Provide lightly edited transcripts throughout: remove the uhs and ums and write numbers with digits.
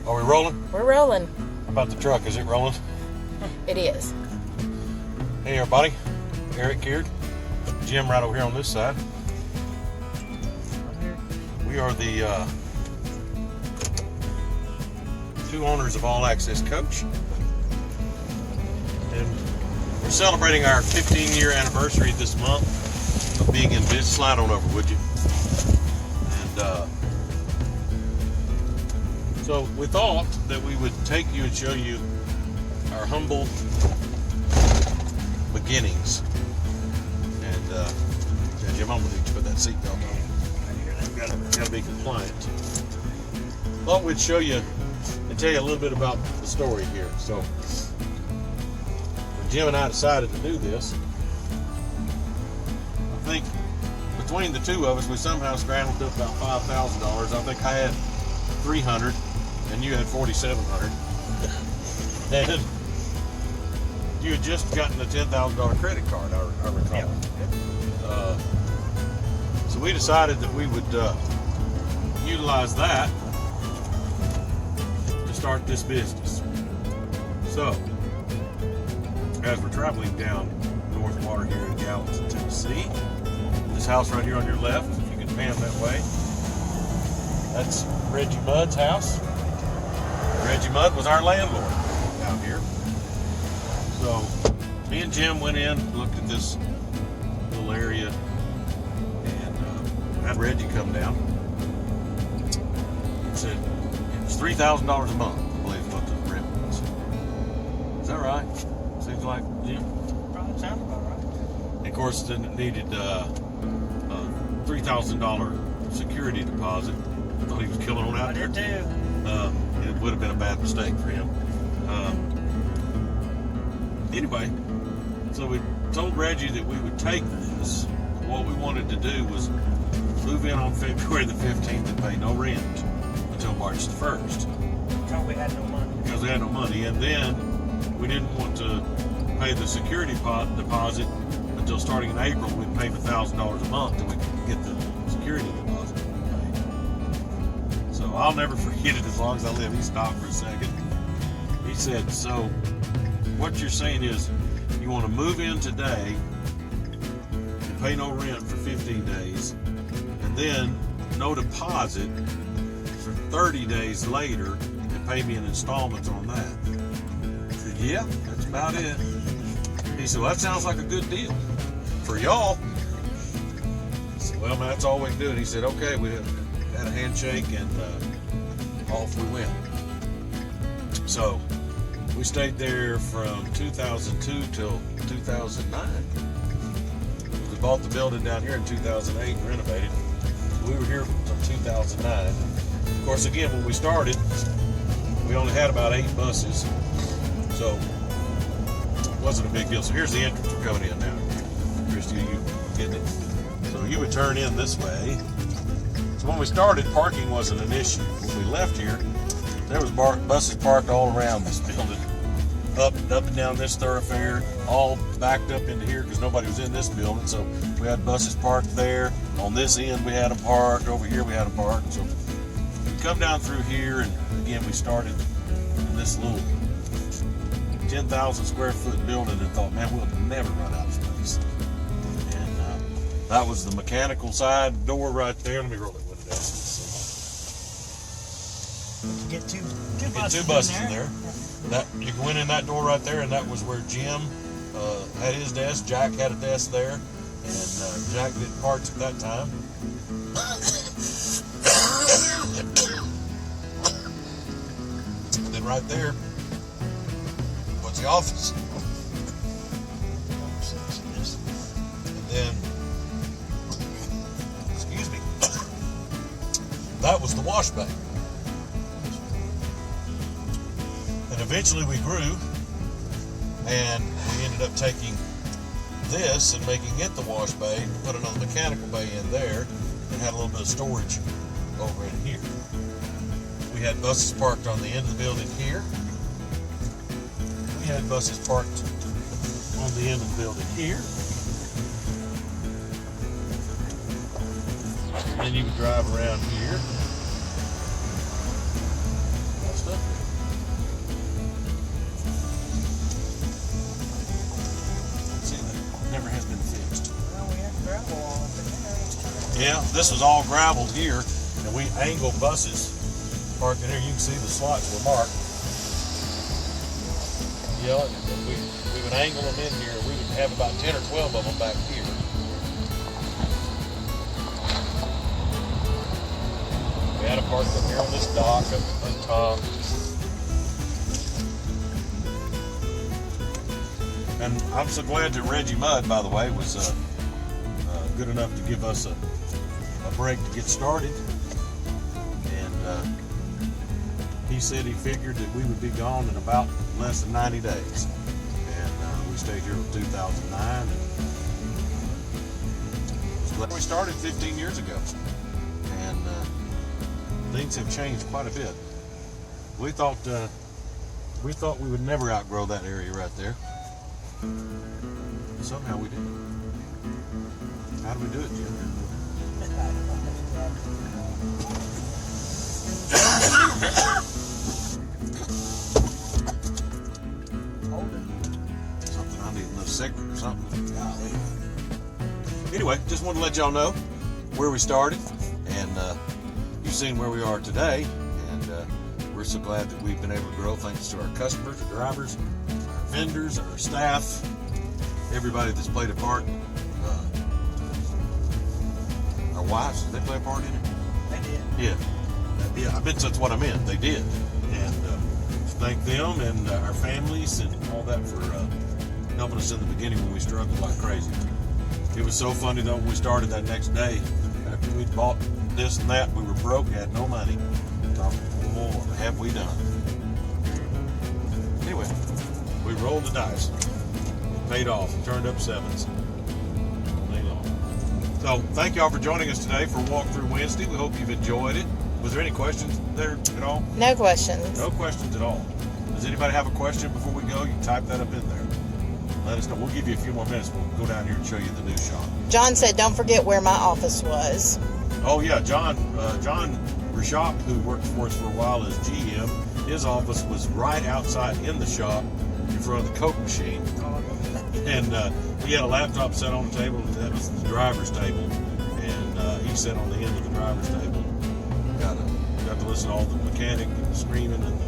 Are we rolling? We're rolling. How about the truck? Is it rolling? It is. Hey everybody, Eric here. Jim right over here on this side. We are the two owners of All Access Coach. And we're celebrating our 15-year anniversary this month of being in business. Slide on over, would you? And so we thought that we would take you and show you our humble beginnings. And Jim, I'm gonna need to put that seatbelt on. Gotta be compliant. Thought we'd show you and tell you a little bit about the story here. So when Jim and I decided to do this, I think between the two of us, we somehow scrambled up about $5,000. I think I had $300 and you had $4,700. And you had just gotten a $10,000 credit card, I recall. Yep. So we decided that we would utilize that to start this business. So, as we're traveling down North Water here in Gallatin, Tennessee, this house right here on your left, if you can pan that way, that's Reggie Mudd's house. Reggie Mudd was our landlord out here. So, me and Jim went in, looked at this little area, and had Reggie come down. He said it was $3,000 a month, I believe, what the rent was. Is that right? Seems like, Jim? Probably sounds about right. And of course, then it needed a $3,000 security deposit. I thought he was killing on out there. I did too. It would have been a bad mistake for him. Anyway, so we told Reggie that we would take this. What we wanted to do was move in on February the 15th and pay no rent until March the 1st. Because we had no money. Because we had no money. And then we didn't want to pay the security deposit until starting in April. We'd pay $1,000 a month till we could get the security deposit paid. So I'll never forget it as long as I live. He stopped for a second. He said, so what you're saying is you want to move in today and pay no rent for 15 days and then no deposit for 30 days later and pay me in installments on that. I said, yeah, that's about it. He said, well, that sounds like a good deal for y'all. I said, well, man, that's all we can do. And he said, okay, we had a handshake and off we went. So we stayed there from 2002 till 2009. We bought the building down here in 2008 and renovated. We were here until 2009. Of course, again, when we started, we only had about 8 buses, so it wasn't a big deal. So here's the entrance we're coming in now. Christy, you getting it? So you would turn in this way. So when we started, parking wasn't an issue. When we left here, there was buses parked all around this building, up and down this thoroughfare, all backed up into here because nobody was in this building. So we had buses parked there. On this end, we had them parked. Over here, we had them parked. So we come down through here, and again, we started in this little 10,000 square foot building and thought, man, we'll never run out of space. And that was the mechanical side door right there. Let me roll it window down. Get two Get two buses in there. That you go in that door right there, and that was where Jim had his desk. Jack had a desk there, and Jack did parts at that time. And then right there was the office. And then, excuse me, that was the wash bay. And eventually we grew, and we ended up taking this and making it the wash bay, put another mechanical bay in there, and had a little bit of storage over in here. We had buses parked on the end of the building here. We had buses parked on the end of the building here. And then you could drive around here. I'll stuff there. See, that never has been fixed. Well, we had gravel all up in there. Yeah, this was all gravelled here, and we angled buses parked in here. You can see the slots were marked. Yeah, and we would angle them in here. We would have about 10 or 12 of them back here. We had a park up here on this dock up top. And I'm so glad that Reggie Mudd, by the way, was good enough to give us a break to get started. And he said he figured that we would be gone in about less than 90 days. And we stayed here till 2009. And we started 15 years ago. And things have changed quite a bit. We thought we would never outgrow that area right there. Somehow we did. How do we do it, Jim? Something I need a little cigarette or something. Anyway, just wanted to let y'all know where we started, and you've seen where we are today, and we're so glad that we've been able to grow thanks to our customers, our drivers, our vendors, our staff, everybody that's played a part. Our wives, did they play a part in it? They did. Yeah, I bet that's what I meant. They did. And thank them and our families and all that for helping us in the beginning when we struggled like crazy. It was so funny though when we started that next day. After we'd bought this and that, we were broke, had no money. Thought, what have we done? Anyway, we rolled the dice. It paid off. It turned up sevens. So, thank y'all for joining us today for Walkthrough Wednesday. We hope you've enjoyed it. Was there any questions there at all? No questions. No questions at all. Does anybody have a question before we go? You can type that up in there. Let us know. We'll give you a few more minutes. We'll go down here and show you the new shop. John said, don't forget where my office was. Oh, yeah. John Rashop, who worked for us for a while as GM, his office was right outside in the shop in front of the Coke machine. And he had a laptop set on the table. That was the driver's table. And he sat on the end of the driver's table. Got to listen to all the mechanic and the screaming and the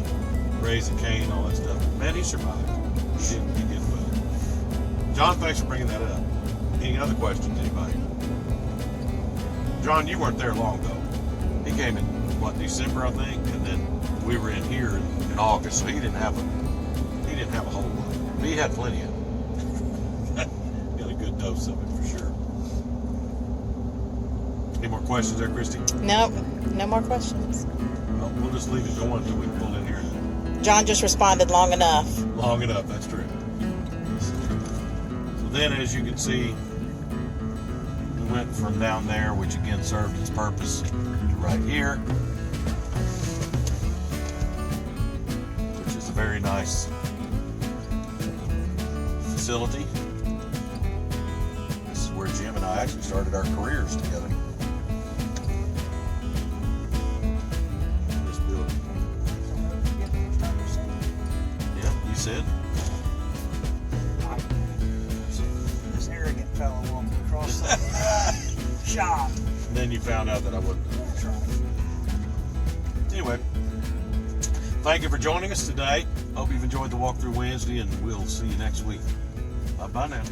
raising cane and all that stuff. Man, he survived. He did well. John, thanks for bringing that up. Any other questions, anybody? John, you weren't there long though. He came in, December, I think, and then we were in here in August, so he didn't have a whole lot. But he had plenty of it. He had a good dose of it for sure. Any more questions there, Christy? Nope, no more questions. Well, we'll just leave it going until we pull in here. John just responded long enough. Long enough, that's true. So then, as you can see, we went from down there, which again served its purpose, to right here, which is a very nice facility. This is where Jim and I actually started our careers together. This building. Yeah, you said? This arrogant fellow walking across the shop. And then you found out that I wasn't. That's right. Anyway, thank you for joining us today. Hope you've enjoyed the Walkthrough Wednesday, and we'll see you next week. Bye-bye now.